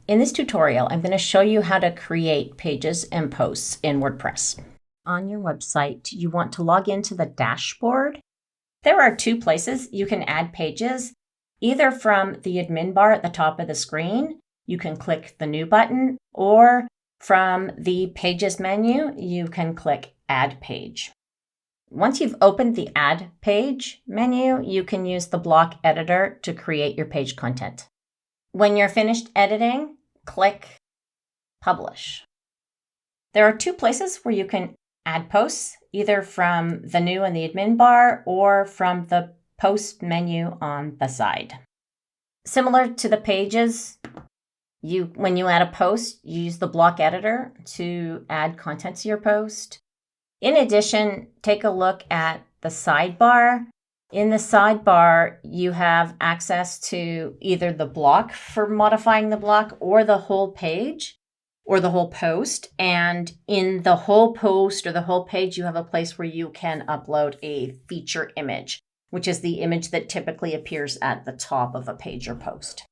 In this tutorial, I'm going to show you how to create pages and posts in WordPress. On your website, you want to log into the dashboard. There are two places you can add pages, either from the admin bar at the top of the screen. You can click the New button, or from the Pages menu, you can click Add Page. Once you've opened the Add Page menu, you can use the block editor to create your page content. When you're finished editing, click Publish. There are two places where you can add posts, either from the New and the admin bar or from the Post menu on the side. Similar to the Pages, when you add a post, you use the block editor to add content to your post. In addition, take a look at the sidebar. In the sidebar, you have access to either the block for modifying the block or the whole page or the whole post. And in the whole post or the whole page, you have a place where you can upload a feature image, which is the image that typically appears at the top of a page or post.